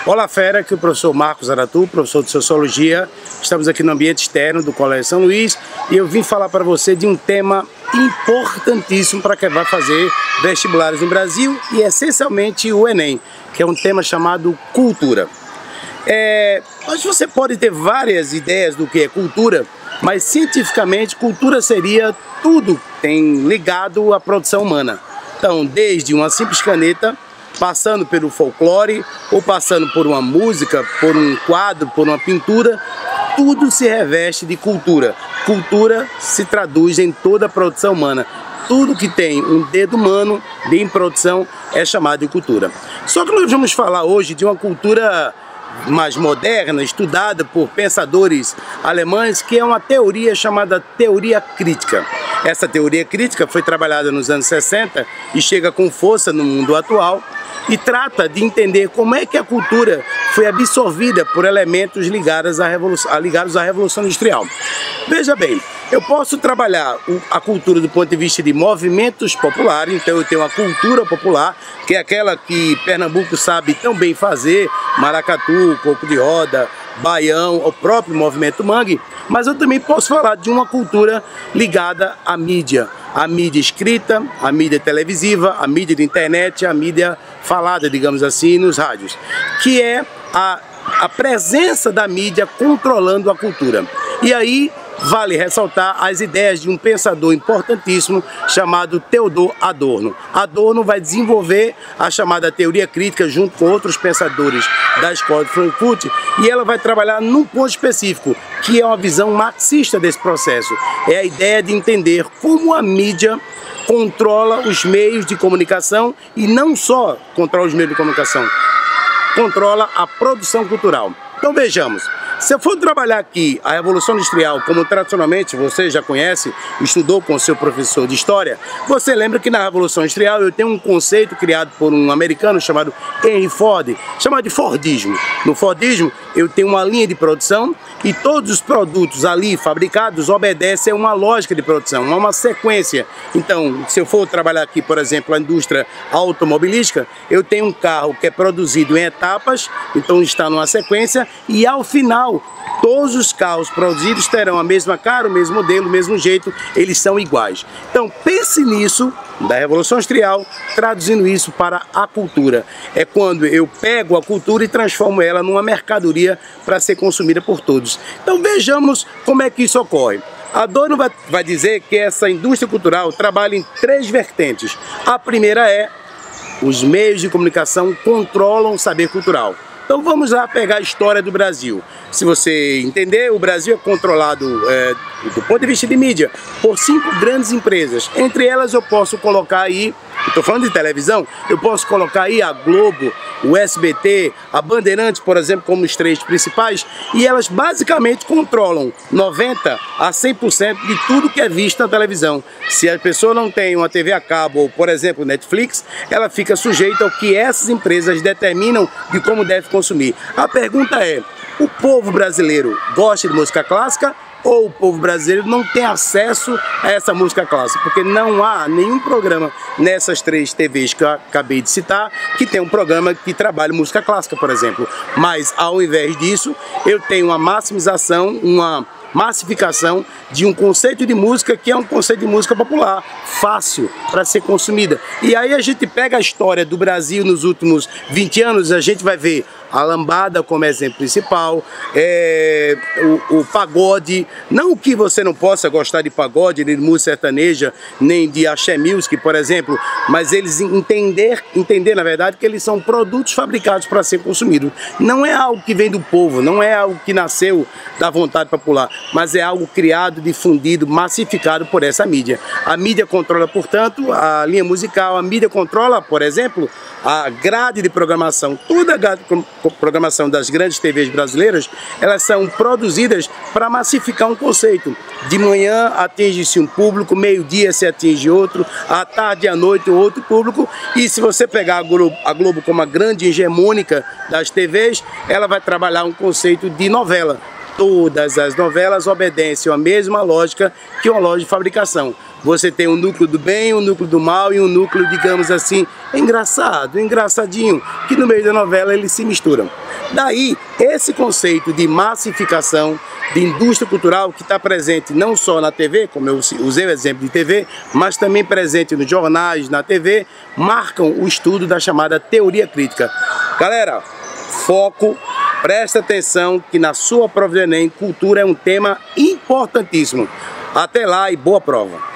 Olá, fera, aqui o professor Marcos Aratu, professor de Sociologia. Estamos aqui no ambiente externo do Colégio São Luís e eu vim falar para você de um tema importantíssimo para quem vai fazer vestibulares no Brasil e essencialmente o Enem, que é um tema chamado cultura. Mas você pode ter várias ideias do que é cultura, mas cientificamente cultura seria tudo que tem ligado à produção humana. Então, desde uma simples caneta, passando pelo folclore, ou passando por uma música, por um quadro, por uma pintura, tudo se reveste de cultura. Cultura se traduz em toda a produção humana. Tudo que tem um dedo humano em produção é chamado de cultura. Só que nós vamos falar hoje de uma cultura mais moderna, estudada por pensadores alemães, que é uma teoria chamada teoria crítica. Essa teoria crítica foi trabalhada nos anos 60 e chega com força no mundo atual e trata de entender como é que a cultura foi absorvida por elementos ligados à Revolução Industrial. Veja bem, eu posso trabalhar a cultura do ponto de vista de movimentos populares, então eu tenho a cultura popular, que é aquela que Pernambuco sabe tão bem fazer, maracatu, coco de roda, baião, o próprio movimento mangue, mas eu também posso falar de uma cultura ligada à mídia escrita, à mídia televisiva, à mídia de internet, à mídia falada, digamos assim, nos rádios, que é a presença da mídia controlando a cultura. E aí vale ressaltar as ideias de um pensador importantíssimo chamado Theodor Adorno. Adorno vai desenvolver a chamada teoria crítica junto com outros pensadores da escola de Frankfurt e ela vai trabalhar num ponto específico, que é uma visão marxista desse processo. É a ideia de entender como a mídia controla os meios de comunicação e não só controla os meios de comunicação, controla a produção cultural. Então vejamos, se eu for trabalhar aqui a Revolução Industrial, como tradicionalmente você já conhece, estudou com o seu professor de História, você lembra que na Revolução Industrial eu tenho um conceito criado por um americano chamado Henry Ford, chamado de Fordismo. No Fordismo eu tenho uma linha de produção e todos os produtos ali fabricados obedecem a uma lógica de produção, a uma sequência. Então, se eu for trabalhar aqui, por exemplo, a indústria automobilística, eu tenho um carro que é produzido em etapas, então está numa sequência, e ao final, todos os carros produzidos terão a mesma cara, o mesmo modelo, o mesmo jeito, eles são iguais. Então pense nisso, da Revolução Industrial, traduzindo isso para a cultura. É quando eu pego a cultura e transformo ela numa mercadoria para ser consumida por todos. Então vejamos como é que isso ocorre. Adorno vai dizer que essa indústria cultural trabalha em três vertentes. A primeira é os meios de comunicação controlam o saber cultural. Então vamos lá pegar a história do Brasil. Se você entender, o Brasil é controlado do ponto de vista de mídia por 5 grandes empresas. Entre elas eu posso colocar aí, estou falando de televisão, eu posso colocar aí a Globo, o SBT, a Bandeirantes, por exemplo, como os 3 principais, e elas basicamente controlam 90% a 100% de tudo que é visto na televisão. Se a pessoa não tem uma TV a cabo ou, por exemplo, Netflix, ela fica sujeita ao que essas empresas determinam de como deve consumir. A pergunta é, o povo brasileiro gosta de música clássica ou o povo brasileiro não tem acesso a essa música clássica? Porque não há nenhum programa nessas 3 TVs que eu acabei de citar que tem um programa que trabalha música clássica, por exemplo. Mas ao invés disso, eu tenho uma maximização, uma massificação de um conceito de música que é um conceito de música popular, fácil para ser consumida. E aí a gente pega a história do Brasil nos últimos 20 anos, a gente vai ver a lambada como exemplo principal, o pagode, não que você não possa gostar de pagode, nem de música sertaneja, nem de axé music, por exemplo, mas eles entender na verdade que eles são produtos fabricados para ser consumidos. Não é algo que vem do povo, não é algo que nasceu da vontade popular, mas é algo criado, difundido, massificado por essa mídia. A mídia controla, portanto, a linha musical, a mídia controla, por exemplo, a grade de programação. Toda a grade de programação das grandes TVs brasileiras, elas são produzidas para massificar um conceito. De manhã atinge-se um público, meio-dia se atinge outro, à tarde e à noite outro público, e se você pegar a Globo como a grande hegemônica das TVs, ela vai trabalhar um conceito de novela. Todas as novelas obedecem à mesma lógica que uma loja de fabricação. Você tem um núcleo do bem, um núcleo do mal e um núcleo, digamos assim, é engraçado, engraçadinho, que no meio da novela eles se misturam. Daí, esse conceito de massificação, de indústria cultural que está presente não só na TV, como eu usei o exemplo de TV, mas também presente nos jornais, na TV, marcam o estudo da chamada teoria crítica. Galera, foco, presta atenção que na sua prova do Enem, cultura é um tema importantíssimo. Até lá e boa prova!